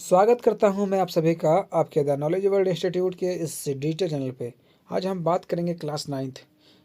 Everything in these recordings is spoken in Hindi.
स्वागत करता हूं मैं आप सभी का आपके द नॉलेज वर्ल्ड इंस्टीट्यूट के इस डिजिटल चैनल पे। आज हम बात करेंगे क्लास 9th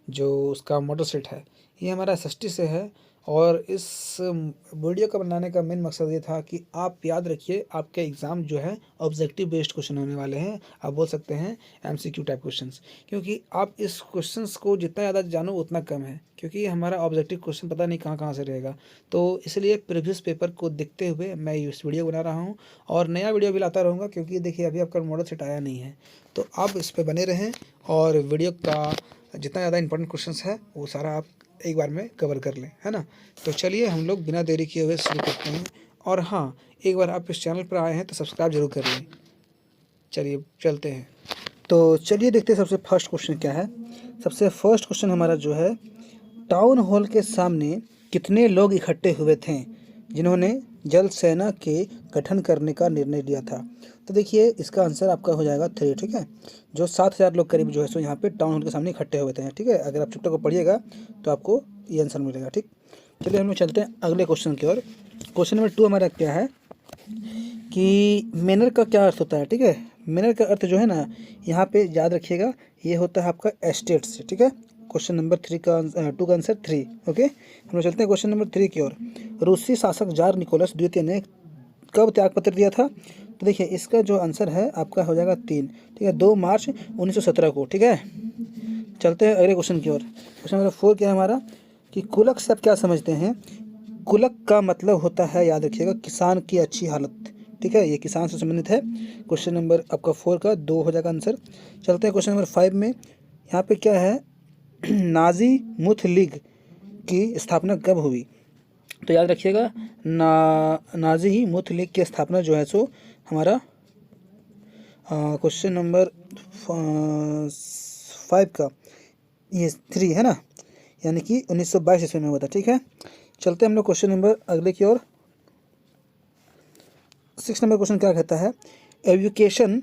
जो उसका मॉडल सेट है। ये हमारा एसएसटी से है और इस वीडियो को बनाने का मेन मकसद ये था कि आप याद रखिए आपके एग्ज़ाम जो है ऑब्जेक्टिव बेस्ड क्वेश्चन होने वाले हैं। आप बोल सकते हैं एमसीक्यू टाइप क्वेश्चंस, क्योंकि आप इस क्वेश्चंस को जितना ज़्यादा जानो उतना कम है, क्योंकि हमारा ऑब्जेक्टिव क्वेश्चन पता नहीं कहाँ कहाँ से रहेगा। तो इसलिए प्रीवियस पेपर को देखते हुए मैं इस वीडियो बना रहा हूँ और नया वीडियो भी लाता रहूँगा, क्योंकि देखिए अभी आपका मॉडल सेट आया नहीं है। तो आप इस पे बने रहें और वीडियो का जितना ज़्यादा इंपॉर्टेंट क्वेश्चंस है वो सारा आप एक बार में कवर कर लें, है ना। तो चलिए हम लोग बिना देरी किए हुए शुरू करते हैं। और हाँ, एक बार आप इस चैनल पर आए हैं तो सब्सक्राइब जरूर कर लें। चलिए चलते हैं। तो चलिए देखते हैं सबसे फर्स्ट क्वेश्चन क्या है। सबसे फर्स्ट क्वेश्चन हमारा जो है, टाउन हॉल के सामने कितने लोग इकट्ठे हुए थे जिन्होंने जल सेना के गठन करने का निर्णय लिया था। तो देखिए इसका आंसर आपका हो जाएगा 3, ठीक है। जो 7,000 लोग करीब जो है सो यहाँ पे टाउन हॉल के सामने इकट्ठे हुए थे, ठीक है। अगर आप चैप्टर को पढ़िएगा तो आपको ये आंसर मिलेगा, ठीक। चलिए हम लोग चलते हैं अगले क्वेश्चन की ओर। क्वेश्चन नंबर 2 हमारा क्या है कि मैनर का क्या अर्थ होता है, ठीक है। मैनर का अर्थ जो है ना, यहाँ पे याद रखिएगा, ये होता है आपका एस्टेट से, ठीक है। क्वेश्चन नंबर 2 का आंसर 3, ओके। हम लोग चलते हैं क्वेश्चन नंबर 3 की ओर। रूसी शासक जार निकोलस द्वितीय ने कब त्यागपत्र दिया था। तो देखिए इसका जो आंसर है आपका हो जाएगा 3, ठीक है, 2 मार्च 1917 को, ठीक है। चलते हैं अगले क्वेश्चन की ओर। क्वेश्चन नंबर 4 क्या है हमारा कि कुलक से आप क्या समझते हैं। कुलक का मतलब होता है, याद रखिएगा, किसान की अच्छी हालत, ठीक है। ये किसान से संबंधित है। क्वेश्चन नंबर आपका 4 का 2 हो जाएगा आंसर। चलते हैं क्वेश्चन नंबर 5 में। यहाँ पे क्या है नाजी मुथ लीग की स्थापना कब हुई। तो याद रखिएगा नाजी मुथ लीग की स्थापना जो है सो हमारा क्वेश्चन नंबर 5 का ये 3 है ना, यानी कि 1922 ईस्वी में हुआ था, ठीक है। चलते हैं हम लोग क्वेश्चन नंबर अगले की ओर। 6 नंबर क्वेश्चन क्या कहता है, एवोकेशन।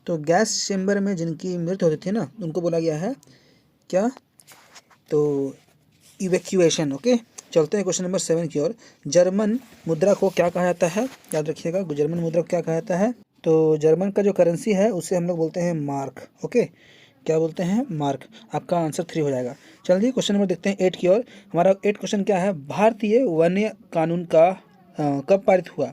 तो गैस चेम्बर में जिनकी मृत्यु होती थी ना, उनको बोला गया है क्या, तो इवैक्यूएशन, ओके। चलते हैं क्वेश्चन नंबर 7 की ओर। जर्मन मुद्रा को क्या कहा जाता है, याद रखिएगा, जर्मन मुद्रा को क्या कहा जाता है। तो जर्मन का जो करेंसी है उसे हम लोग बोलते हैं मार्क, ओके। क्या बोलते हैं, मार्क। आपका आंसर 3 हो जाएगा। चलिए क्वेश्चन नंबर देखते हैं 8 की ओर। हमारा 8 क्वेश्चन क्या है, भारतीय वन्य कानून का कब पारित हुआ,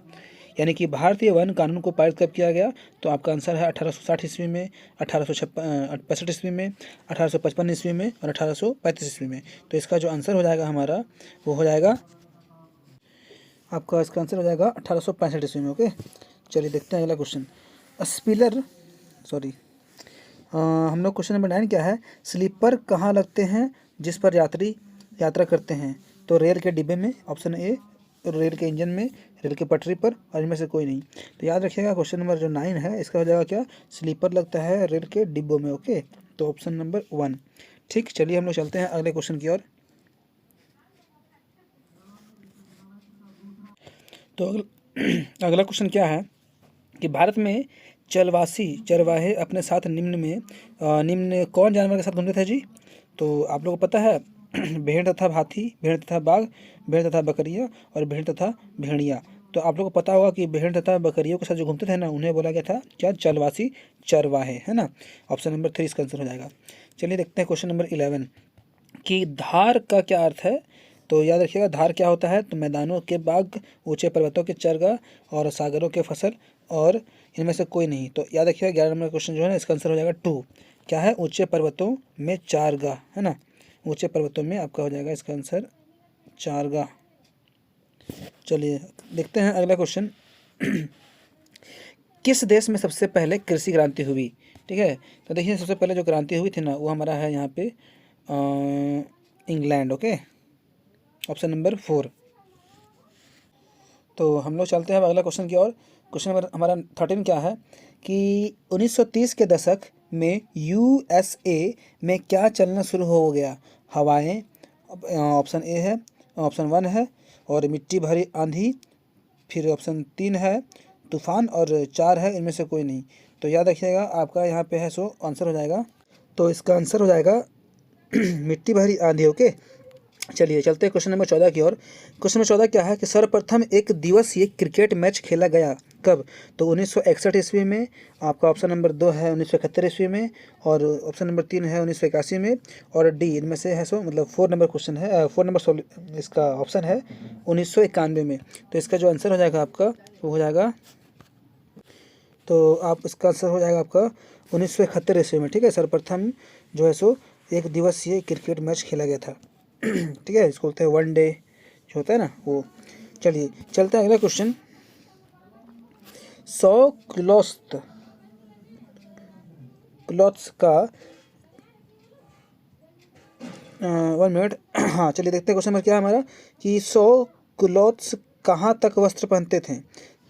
यानी कि भारतीय वन कानून को पारित कब किया गया। तो आपका आंसर है 1860 ईस्वी में, 1865 ईस्वी में, 1855 ईस्वी में और 1835 ईस्वी में। तो इसका जो आंसर हो जाएगा हमारा वो हो जाएगा आपका, इसका आंसर हो जाएगा 1865 ईस्वी में, ओके। चलिए देखते हैं अगला क्वेश्चन। स्पीलर सॉरी हम लोग क्वेश्चन नंबर 9 क्या है, स्लीपर कहाँ लगते हैं जिस पर यात्री यात्रा करते हैं। तो रेल के डिब्बे में, ऑप्शन ए, रेल के इंजन में, रेल की पटरी पर, और इनमें से कोई नहीं। तो याद रखिएगा क्वेश्चन नंबर जो 9 है इसका हो जाएगा क्या, स्लीपर लगता है रेल के डिब्बों में, ओके। तो ऑप्शन नंबर 1, ठीक। चलिए हम लोग चलते हैं अगले क्वेश्चन की ओर। तो अगला क्वेश्चन क्या है कि भारत में चरवाहे अपने साथ निम्न कौन जानवर के साथ घूमते थे जी। तो आप लोगों को पता है भेड़ तथा हाथी, भेड़ तथा बाघ, भेड़ तथा बकरियाँ और भेड़ तथा भेड़िया। तो आप लोगों को पता होगा कि भेड़ तथा बकरियों के साथ जो घूमते थे ना, उन्हें बोला गया था क्या, जलवासी चरवाहे, है ना। ऑप्शन नंबर 3 इसका आंसर हो जाएगा। चलिए देखते हैं क्वेश्चन नंबर 11 कि धार का क्या अर्थ है। तो याद रखिएगा धार क्या होता है, तो मैदानों के बाग, ऊंचे पर्वतों के चरगाह और सागरों के फसल, और इनमें से कोई नहीं। तो याद रखिएगा 11 नंबर क्वेश्चन जो है ना, इसका आंसर हो जाएगा 2। क्या है, ऊंचे पर्वतों में चारगाह, है ना। ऊंचे पर्वतों में आपका हो जाएगा इसका आंसर चारगाह। चलिए देखते हैं अगला क्वेश्चन। किस देश में सबसे पहले कृषि क्रांति हुई, ठीक है। तो देखिए सबसे पहले जो क्रांति हुई थी ना, वो हमारा है यहाँ पे इंग्लैंड, ओके। Option number 4। तो हम लोग चलते हैं अब अगला क्वेश्चन की ओर। क्वेश्चन नंबर हमारा 13 क्या है कि 1930 के दशक में यूएसए में क्या चलना शुरू हो गया। हवाएं, ऑप्शन ए है, ऑप्शन 1 है, और मिट्टी भरी आंधी, फिर ऑप्शन 3 है तूफान, और 4 है इनमें से कोई नहीं। तो याद रखिएगा आपका यहाँ पे है सो आंसर हो जाएगा, तो इसका आंसर हो जाएगा मिट्टी भरी आंधी, ओके। चलिए चलते हैं क्वेश्चन नंबर 14 की ओर। क्वेश्चन नंबर 14 क्या है कि सर्वप्रथम एक दिवसीय क्रिकेट मैच खेला गया कब? तो 1961 ईस्वी में। आपका ऑप्शन नंबर 2 है 1971 ईस्वी में, और ऑप्शन नंबर 3 है 1981 में, और डी इनमें से है सो मतलब 4 नंबर क्वेश्चन है, 4 नंबर इसका ऑप्शन है 1991 में। तो इसका जो आंसर हो जाएगा आपका वो हो जाएगा, तो आप इसका आंसर हो जाएगा आपका 1971 ईस्वी में। ठीक है, सर्वप्रथम जो है सो एक दिवसीय क्रिकेट मैच खेला गया था। ठीक है, इसको बोलते हैं वन डे जो होता है ना वो। चलिए चलते हैं अगला क्वेश्चन। 100 क्लॉथ्स का 1 मिनट। हाँ चलिए देखते हैं क्वेश्चन नंबर क्या है हमारा, कि 100 क्लॉथ्स कहाँ तक वस्त्र पहनते थे?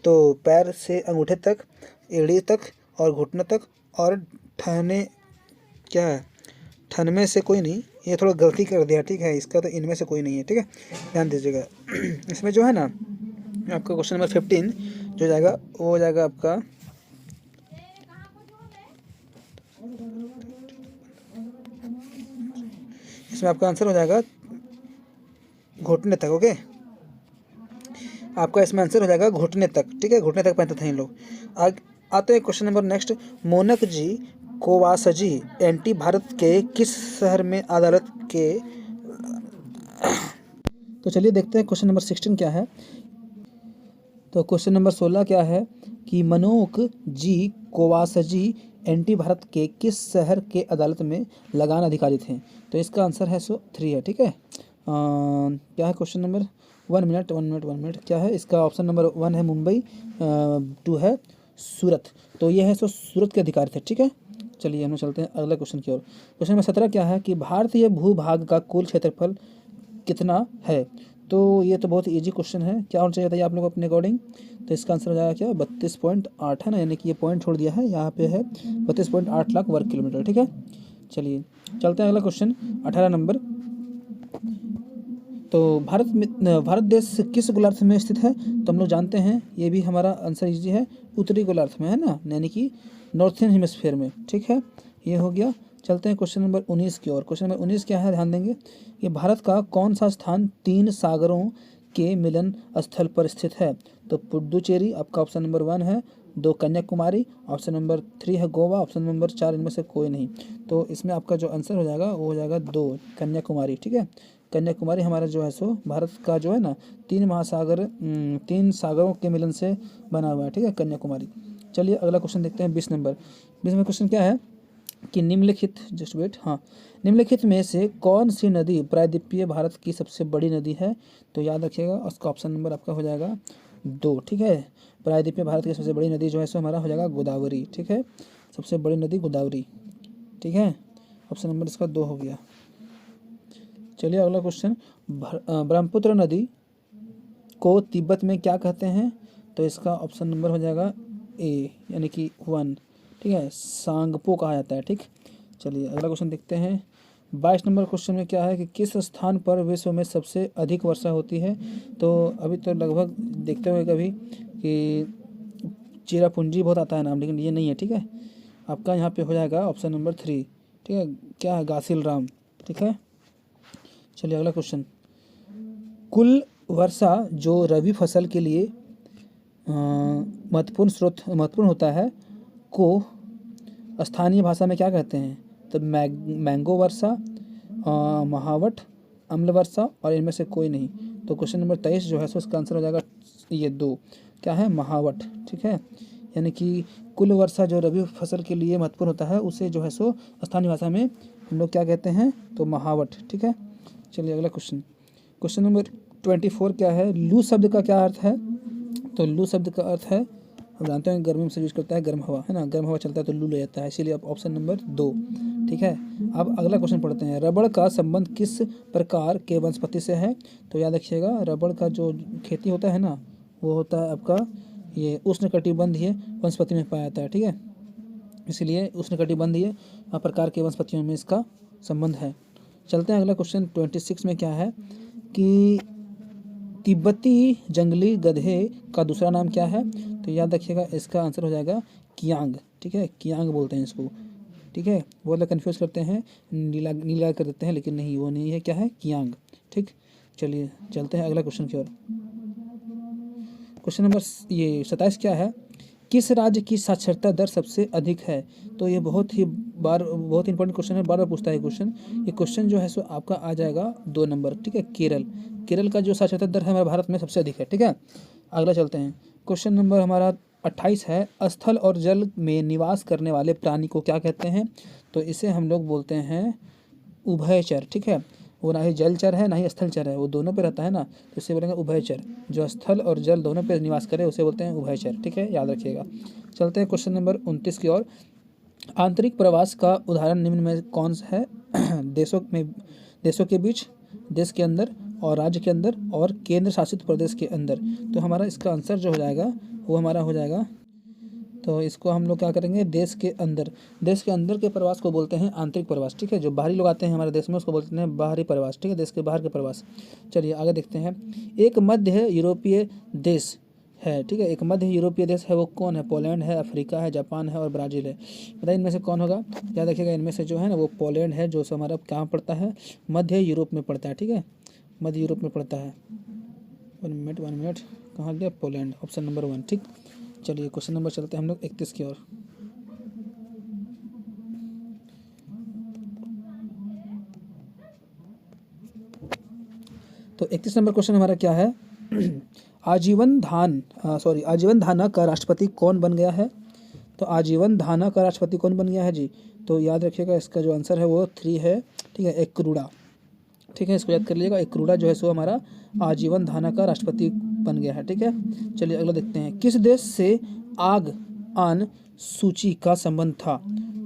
तो पैर से अंगूठे तक, एड़ी तक, और घुटने तक, और ठहने क्या है, ठन में से कोई नहीं। ये थोड़ा गलती कर दिया, ठीक है, इसका तो इनमें से कोई नहीं है। ठीक है, ध्यान दीजिएगा। इसमें जो है ना आपका क्वेश्चन नंबर 15 जो जाएगा वो हो जाएगा आपका, इसमें आपका आंसर हो जाएगा घुटने तक। ओके, आपका इसमें आंसर हो जाएगा घुटने तक। ठीक है, घुटने तक पहनते थे इन लोग। आग आते हैं क्वेश्चन नंबर नेक्स्ट। मोनक जी कोवासजी एंटी भारत के किस शहर में अदालत के। तो चलिए देखते हैं क्वेश्चन नंबर 16 क्या है। तो क्वेश्चन नंबर 16 क्या है कि मनोक जी कोवासजी एंटी भारत के किस शहर के अदालत में लगान अधिकारी थे? तो इसका आंसर है 3 है। ठीक है, क्या है क्वेश्चन नंबर, 1 मिनट क्या है इसका? ऑप्शन नंबर 1 है मुंबई, 2 है सूरत। तो ये है सूरत के अधिकारी थे। ठीक है, चलिए हम लोग चलते हैं अगला क्वेश्चन की ओर। क्वेश्चन नंबर 17 क्या है कि भारतीय भूभाग का कुल क्षेत्रफल कितना है? तो ये तो बहुत इजी क्वेश्चन है। क्या होना चाहिए बताइए आप लोग अपने अकॉर्डिंग? तो इसका आंसर हो जाएगा क्या, 32.8 है ना, यानी कि ये पॉइंट छोड़ दिया है, यहाँ पे है 32.8 लाख वर्ग किलोमीटर। ठीक है, चलिए चलते हैं अगला क्वेश्चन 18 नंबर। तो भारत देश किस गोलार्ध में स्थित है? तो हम लोग जानते हैं, ये भी हमारा आंसर इजी है, उत्तरी गोलार्ध में है ना, यानी कि नॉर्थन हेमिस्फीयर में। ठीक है, ये हो गया। चलते हैं क्वेश्चन नंबर 19 की ओर। क्वेश्चन नंबर 19 क्या है, ध्यान देंगे कि भारत का कौन सा स्थान 3 सागरों के मिलन स्थल पर स्थित है? तो पुडुचेरी आपका ऑप्शन नंबर 1 है, 2 कन्याकुमारी, ऑप्शन नंबर 3 है गोवा, ऑप्शन नंबर 4 इनमें से कोई नहीं। तो इसमें आपका जो आंसर हो जाएगा वो हो जाएगा 2 कन्याकुमारी। ठीक है, कन्याकुमारी हमारा जो है भारत का जो है ना 3 सागरों के मिलन से बना हुआ है। ठीक है, कन्याकुमारी। चलिए अगला क्वेश्चन देखते हैं 20 नंबर। 20 नंबर क्वेश्चन क्या है कि निम्नलिखित जस्ट वेट हाँ निम्नलिखित में से कौन सी नदी प्रायद्वीपीय भारत की सबसे बड़ी नदी है? तो याद रखिएगा उसका ऑप्शन नंबर आपका हो जाएगा 2। ठीक है, प्रायद्वीपीय भारत की सबसे बड़ी नदी जो है हमारा हो जाएगा गोदावरी। ठीक है, सबसे बड़ी नदी गोदावरी। ठीक है, ऑप्शन नंबर इसका 2 हो गया। चलिए अगला क्वेश्चन, ब्रह्मपुत्र नदी को तिब्बत में क्या कहते हैं? तो इसका ऑप्शन नंबर हो जाएगा ए, यानी कि 1। ठीक है, सांगपो कहा जाता है। ठीक, चलिए अगला क्वेश्चन देखते हैं। 22 नंबर क्वेश्चन में क्या है कि किस स्थान पर विश्व में सबसे अधिक वर्षा होती है? तो अभी तो लगभग देखते हुए कभी कि चिरापुंजी बहुत आता है नाम, लेकिन ये नहीं है। ठीक है, आपका यहाँ पे हो जाएगा ऑप्शन नंबर 3। ठीक है, क्या है, घासील राम। ठीक है, चलिए अगला क्वेश्चन, कुल वर्षा जो रबी फसल के लिए महत्वपूर्ण होता है को स्थानीय भाषा में क्या कहते हैं? तो मैंगो वर्षा, महावट, अम्ल वर्षा, और इनमें से कोई नहीं। तो क्वेश्चन नंबर 23 जो है इसका आंसर हो जाएगा ये 2, क्या है, महावट। ठीक है, यानी कि कुल वर्षा जो रबी फसल के लिए महत्वपूर्ण होता है उसे जो है स्थानीय भाषा में हम लोग क्या कहते हैं? तो महावट। ठीक है, चलिए अगला क्वेश्चन। क्वेश्चन नंबर 24 क्या है, लू शब्द का क्या अर्थ है? तो लू शब्द का अर्थ है, हम जानते हैं गर्मी में से यूज करता है गर्म हवा, है ना, गर्म हवा चलता है तो लू ले जाता है, इसीलिए अब ऑप्शन नंबर 2। ठीक है, अब अगला क्वेश्चन पढ़ते हैं। रबड़ का संबंध किस प्रकार के वनस्पति से है? तो याद रखिएगा रबड़ का जो खेती होता है ना वो होता है आपका ये उष्णकटिबंधीय वनस्पति में पाया जाता है। ठीक है, इसलिए उष्णकटिबंधीय प्रकार के वनस्पतियों में इसका संबंध है। चलते हैं अगला क्वेश्चन 26 में क्या है कि तिब्बती जंगली गधे का दूसरा नाम क्या है? तो याद रखिएगा इसका आंसर हो जाएगा कियांग। ठीक है, कियांग बोलते हैं इसको। ठीक है, बहुत लोग कन्फ्यूज़ करते हैं, नीला कर देते हैं, लेकिन नहीं, वो नहीं है, क्या है, कियांग। ठीक, चलिए चलते हैं अगला क्वेश्चन की ओर। क्वेश्चन नंबर ये 27 क्या है किस राज्य की साक्षरता दर सबसे अधिक है? तो ये बहुत इंपॉर्टेंट क्वेश्चन है, बार बार पूछता है क्वेश्चन। ये क्वेश्चन जो है सो आपका आ जाएगा 2 नंबर, ठीक है। केरल का जो साक्षरता दर है हमारे भारत में सबसे अधिक है, ठीक है। अगला चलते हैं, क्वेश्चन नंबर हमारा 28 है, स्थल और जल में निवास करने वाले प्राणी को क्या कहते हैं? तो इसे हम लोग बोलते हैं उभयचर, ठीक है। वो ना ही जलचर है ना ही स्थलचर है, वो दोनों पे रहता है ना, तो इसे बोलेंगे उभयचर। जो स्थल और जल दोनों पे निवास करे उसे बोलते हैं उभयचर, ठीक है, याद रखिएगा। चलते हैं क्वेश्चन नंबर 29 की ओर। आंतरिक प्रवास का उदाहरण निम्न में कौन सा है? देशों के बीच, देश के अंदर और राज्य के अंदर और केंद्र शासित प्रदेश के अंदर। तो हमारा इसका आंसर जो हो जाएगा वो हमारा हो जाएगा, तो इसको हम लोग क्या करेंगे, देश के अंदर के प्रवास को बोलते हैं आंतरिक प्रवास, ठीक है। जो बाहरी लोग आते हैं हमारे देश में उसको बोलते हैं बाहरी प्रवास, ठीक है, देश के बाहर के प्रवास। चलिए आगे देखते हैं। एक मध्य यूरोपीय देश है, ठीक है, एक मध्य यूरोपीय देश है, वो कौन है? पोलैंड है, अफ्रीका है, जापान है और ब्राज़ील है। बताइए इनमें से कौन होगा? याद रखिएगा, इनमें से जो है ना वो पोलैंड है, जो हमारा कहाँ पड़ता है? मध्य यूरोप में पड़ता है, ठीक है, मध्य यूरोप में पड़ता है। 1 मिनट, कहाँ गया? पोलैंड, ऑप्शन नंबर 1, ठीक। चलिए क्वेश्चन नंबर चलते हैं हम लोग 31 की ओर। तो 31 नंबर क्वेश्चन हमारा क्या है? आजीवन धाना का राष्ट्रपति कौन बन गया है? तो आजीवन धाना का राष्ट्रपति कौन बन गया है जी? तो याद रखिएगा, इसका जो आंसर है वो 3 है, ठीक है, एकरूड़ा, ठीक है, इसको याद कर लीजिएगा। एकरूड़ा जो है सो हमारा आजीवन धाना का राष्ट्रपति बन गया है, ठीक है। चलिए अगला देखते हैं। किस देश से आग आन सूची का संबंध था?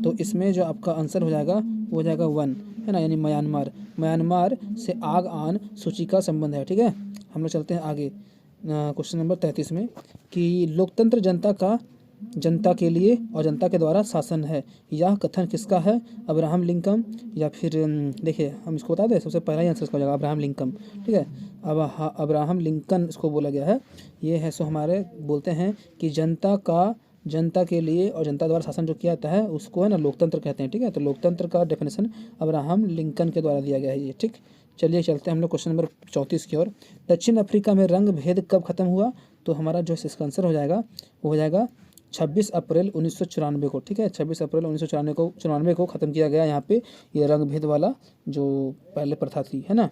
तो इसमें जो आपका आंसर हो जाएगा वो हो जाएगा 1, है ना, यानी म्यांमार से आग आन सूची का संबंध है, ठीक है। हम लोग चलते हैं आगे क्वेश्चन नंबर 33 में, कि लोकतंत्र जनता के लिए और जनता के द्वारा शासन है, यह कथन किसका है? अब्राहम लिंकन या फिर देखिए हम इसको बता दें, सबसे पहला ही आंसर इसका हो जाएगा अब्राहम लिंकन, ठीक है। अब अब्राहम लिंकन इसको बोला गया है। ये है सो हमारे बोलते हैं कि जनता के लिए और जनता द्वारा शासन जो किया जाता है उसको है ना लोकतंत्र कहते हैं, ठीक है। तो लोकतंत्र का डेफिनेशन अब्राहम लिंकन के द्वारा दिया गया है ये, ठीक। चलिए चलते हैं हम लोग क्वेश्चन नंबर 34 की ओर। दक्षिण अफ्रीका में रंग भेद कब खत्म हुआ? तो हमारा जो इसका आंसर हो जाएगा वो हो जाएगा 26 अप्रैल 1994 को, ठीक है। 26 अप्रैल 1994 को ख़त्म किया गया यहाँ पे ये रंग भेद वाला जो पहले प्रथा थी, है ना।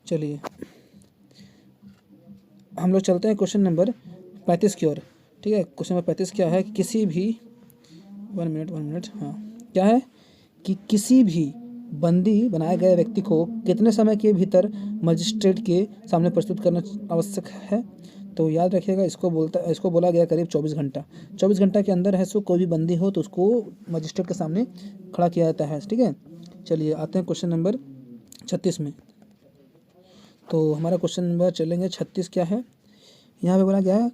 चलिए हम लोग चलते हैं क्वेश्चन नंबर 35 की ओर, ठीक है। क्वेश्चन नंबर 35 क्या है? किसी भी 1 मिनट, हाँ, क्या है कि किसी भी बंदी बनाए गए व्यक्ति को कितने समय के भीतर मजिस्ट्रेट के सामने प्रस्तुत करना आवश्यक है? तो याद रखिएगा, इसको बोला गया करीब 24 घंटा। 24 घंटा के अंदर है सो कोई भी बंदी हो तो उसको मजिस्ट्रेट के सामने खड़ा किया जाता है, ठीक है। चलिए आते हैं क्वेश्चन नंबर 36 में। तो हमारा क्वेश्चन नंबर चलेंगे 36 क्या है? यहाँ पे बोला गया है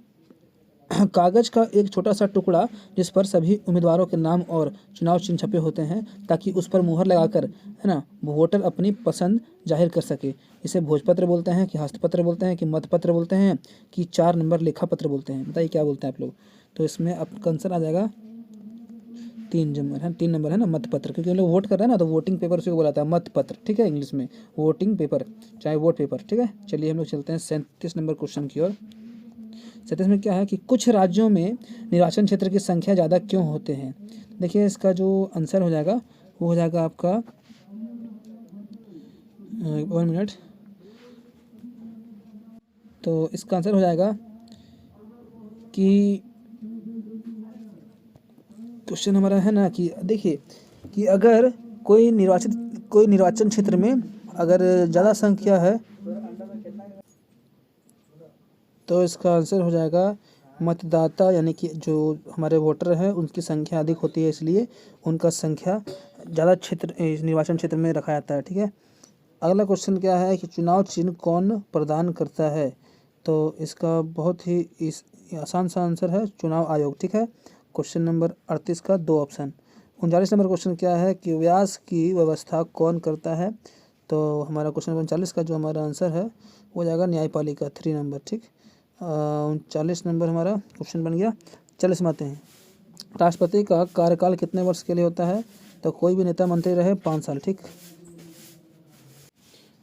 कागज का एक छोटा सा टुकड़ा जिस पर सभी उम्मीदवारों के नाम और चुनाव चिन्ह छपे होते हैं ताकि उस पर मुहर लगाकर, है ना, वोटर अपनी पसंद जाहिर कर सके। इसे भोजपत्र बोलते हैं कि हस्तपत्र बोलते हैं कि मतपत्र बोलते हैं कि 4 नंबर लेखा पत्र बोलते हैं? बताइए क्या बोलते हैं आप लोग? तो इसमें आपका आंसर आ जाएगा 3 नंबर है ना, मतपत्र, क्योंकि हम लोग वोट कर रहे हैं ना, तो वोटिंग पेपर से बोला था मतपत्र, ठीक है, इंग्लिश में वोटिंग पेपर, चाहे वोट पेपर, ठीक है। चलिए हम लोग चलते हैं 37 नंबर क्वेश्चन की ओर। 37 में क्या है कि कुछ राज्यों में निर्वाचन क्षेत्र की संख्या ज़्यादा क्यों होते हैं? देखिए इसका जो आंसर हो जाएगा वो हो जाएगा आपका 1 मिनट, तो इसका आंसर हो जाएगा कि क्वेश्चन हमारा है ना कि देखिए कि अगर कोई निर्वाचन क्षेत्र में अगर ज़्यादा संख्या है तो इसका आंसर हो जाएगा मतदाता, यानी कि जो हमारे वोटर हैं उनकी संख्या अधिक होती है, इसलिए उनका संख्या ज़्यादा निर्वाचन क्षेत्र में रखा जाता है, ठीक है। अगला क्वेश्चन क्या है कि चुनाव चिन्ह कौन प्रदान करता है? तो इसका बहुत ही आसान सा आंसर है चुनाव आयोग, ठीक है। क्वेश्चन नंबर 38 का 2 ऑप्शन। 39 नंबर क्वेश्चन क्या है कि व्यास की व्यवस्था कौन करता है? तो हमारा क्वेश्चन नंबर 39 का जो हमारा आंसर है वो हो जाएगा न्यायपालिका, 3 नंबर, ठीक। 39 नंबर हमारा क्वेश्चन बन गया। 40 में आते हैं, राष्ट्रपति का कार्यकाल कितने वर्ष के लिए होता है? तो कोई भी नेता मंत्री रहे 5 साल, ठीक।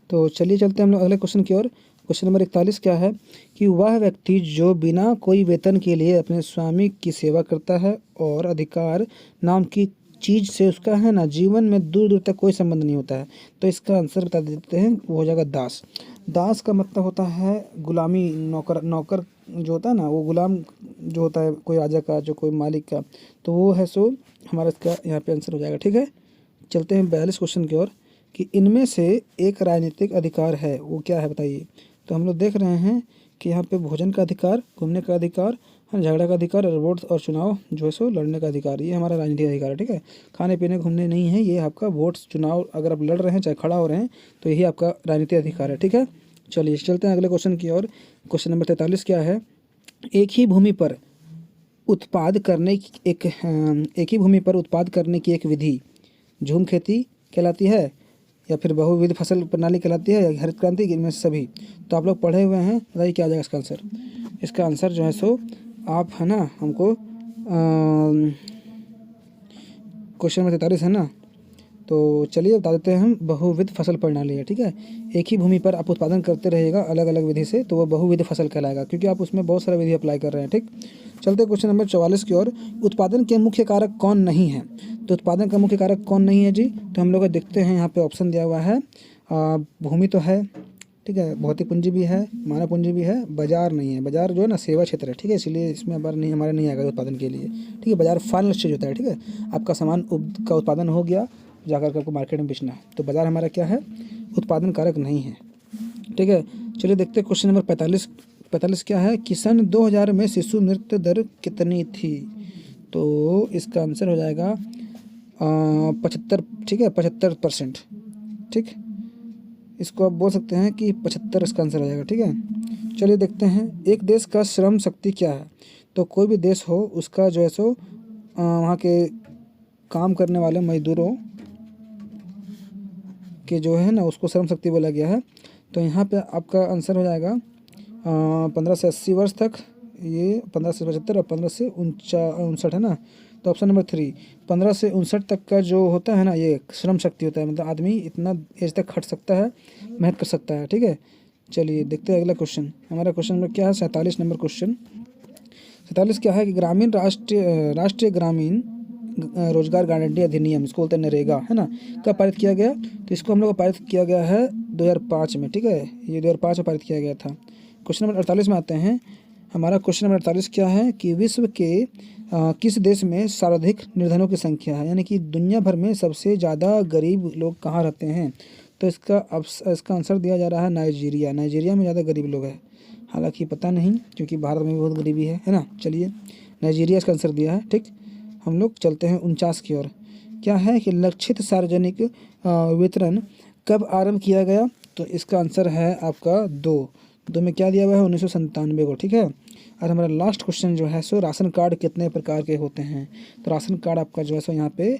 तो चलिए चलते हैं हम लोग अगले क्वेश्चन की ओर। क्वेश्चन नंबर 41 क्या है कि वह व्यक्ति जो बिना कोई वेतन के लिए अपने स्वामी की सेवा करता है और अधिकार नाम की चीज़ से उसका है ना जीवन में दूर दूर तक कोई संबंध नहीं होता है। तो इसका आंसर बता देते हैं, वो हो जाएगा दास। दास का मतलब होता है गुलामी, नौकर। नौकर जो होता है ना वो गुलाम जो होता है कोई राजा का, जो कोई मालिक का, तो वो है सो हमारा इसका यहाँ पे आंसर हो जाएगा। ठीक है, चलते हैं 42 क्वेश्चन की ओर कि इनमें से एक राजनीतिक अधिकार है, वो क्या है बताइए। तो हम लोग देख रहे हैं कि यहाँ पे भोजन का अधिकार, घूमने का अधिकार, झगड़ा का अधिकार और वोट और चुनाव जो है सो लड़ने का अधिकार, ये हमारा राजनीतिक अधिकार है। ठीक है, खाने पीने घूमने नहीं है, ये आपका वोट चुनाव अगर आप लड़ रहे हैं चाहे खड़ा हो रहे हैं तो यही आपका राजनीतिक अधिकार है। ठीक है, चलिए चलते हैं अगले क्वेश्चन की ओर। क्वेश्चन नंबर 43 क्या है, एक ही भूमि पर उत्पाद करने की एक विधि झूम खेती कहलाती है या फिर बहुविध फसल प्रणाली कहलाती है या हरित क्रांति, इनमें से सभी। तो आप लोग पढ़े हुए हैं, बताइए क्या आ जाएगा इसका आंसर। इसका आंसर जो है सो आप है ना हमको क्वेश्चन नंबर 43 है ना, तो चलिए बता देते हैं हम, बहुविध फसल प्रणाली है। ठीक है, एक ही भूमि पर आप उत्पादन करते रहिएगा अलग अलग विधि से, तो वह बहुविध फसल कहलाएगा क्योंकि आप उसमें बहुत सारा विधि अप्लाई कर रहे हैं। ठीक, चलते क्वेश्चन नंबर 44 की ओर। उत्पादन के मुख्य कारक कौन नहीं है। तो उत्पादन का मुख्य कारक कौन नहीं है जी, तो हम लोग देखते हैं यहाँ पे ऑप्शन दिया हुआ है। भूमि तो है, ठीक है, भौतिक पूंजी भी है, मानव पूंजी भी है, बाजार नहीं है। बाजार जो है ना सेवा क्षेत्र है, ठीक है, इसलिए इसमें हमारे नहीं आएगा उत्पादन के लिए। ठीक है, बाजार फाइनल स्टेज होता है। ठीक है, आपका सामान का उत्पादन हो गया, जाकर के आपको मार्केट में बेचना है, तो बाजार हमारा क्या है, उत्पादन कारक नहीं है। ठीक है, चलिए देखते हैं क्वेश्चन नंबर 45 क्या है कि सन 2000 में शिशु मृत्यु दर कितनी थी। तो इसका आंसर हो जाएगा 75। ठीक है, 75%। ठीक, इसको आप बोल सकते हैं कि 75 इसका आंसर आ जाएगा। ठीक है, चलिए देखते हैं एक देश का श्रम शक्ति क्या है। तो कोई भी देश हो उसका जो है सो वहाँ के काम करने वाले मजदूरों के जो है ना उसको श्रम शक्ति बोला गया है। तो यहाँ पे आपका आंसर हो जाएगा 15 से 80 वर्ष तक, ये 15 से 75 और 15 से 59 है ना। तो ऑप्शन नंबर 3, 15 से 59 तक का जो होता है ना ये श्रम शक्ति होता है, मतलब आदमी इतना एज तक खट सकता है, मेहनत कर सकता है। ठीक है, चलिए देखते हैं अगला क्वेश्चन। हमारा क्वेश्चन नंबर क्या है, 47 नंबर क्वेश्चन। 47 क्या है कि ग्रामीण राष्ट्रीय ग्रामीण रोजगार गारंटी अधिनियम, इसको बोलते हैं नरेगा, है ना, कब पारित किया गया। तो इसको हम लोग को पारित किया गया है 2005 में। ठीक है, ये 2005 में पारित किया गया था। क्वेश्चन नंबर 48 में आते हैं। हमारा क्वेश्चन नंबर 48 क्या है कि विश्व के किस देश में सर्वाधिक निर्धनों की संख्या है, यानी कि दुनिया भर में सबसे ज़्यादा गरीब लोग कहाँ रहते हैं। तो इसका आंसर दिया जा रहा है नाइजीरिया। नाइजीरिया में ज़्यादा गरीब लोग हैं, हालांकि पता नहीं क्योंकि भारत में भी बहुत गरीबी है ना। चलिए नाइजीरिया इसका आंसर दिया है। ठीक, हम लोग चलते हैं 49 की ओर। क्या है कि लक्षित सार्वजनिक वितरण कब आरंभ किया गया। तो इसका आंसर है आपका 2 में क्या दिया हुआ है, 1997 को। ठीक है, और हमारा लास्ट क्वेश्चन जो है सो राशन कार्ड कितने प्रकार के होते हैं। तो राशन कार्ड आपका जो है सो यहाँ पे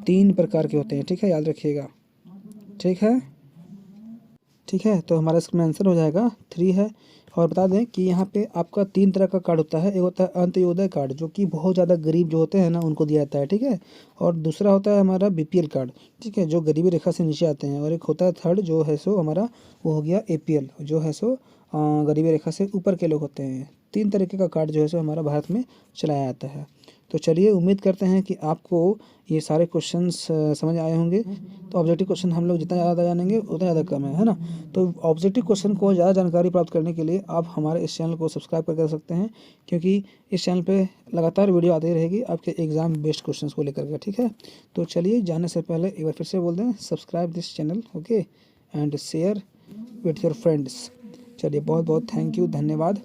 3 प्रकार के होते हैं। ठीक है, याद रखिएगा। ठीक है, तो हमारा इसमें आंसर हो जाएगा 3 है। और बता दें कि यहाँ पे आपका 3 तरह का कार्ड होता है। एक होता है अंत्योदय कार्ड, जो कि बहुत ज़्यादा गरीब जो होते हैं ना उनको दिया जाता है। ठीक है, और दूसरा होता है हमारा BPL कार्ड, ठीक है, जो गरीबी रेखा से नीचे आते हैं। और एक होता है थर्ड जो है सो हमारा वो हो गया APL, जो है सो गरीबी रेखा से ऊपर के लोग होते हैं। 3 तरीके का कार्ड जो है सो हमारा भारत में चलाया जाता है। तो चलिए उम्मीद करते हैं कि आपको ये सारे क्वेश्चंस समझ आए होंगे। तो ऑब्जेक्टिव क्वेश्चन हम लोग जितना ज़्यादा जानेंगे उतना ज़्यादा कम है ना। तो ऑब्जेक्टिव क्वेश्चन को ज़्यादा जानकारी प्राप्त करने के लिए आप हमारे इस चैनल को सब्सक्राइब कर सकते हैं, क्योंकि इस चैनल पे लगातार वीडियो आती रहेगी आपके एग्जाम बेस्ड क्वेश्चन को लेकर के। ठीक है, तो चलिए जाने से पहले एक बार फिर से बोल दें, subscribe this channel, okay, and share with your friends. चलिए बहुत बहुत थैंक यू, धन्यवाद।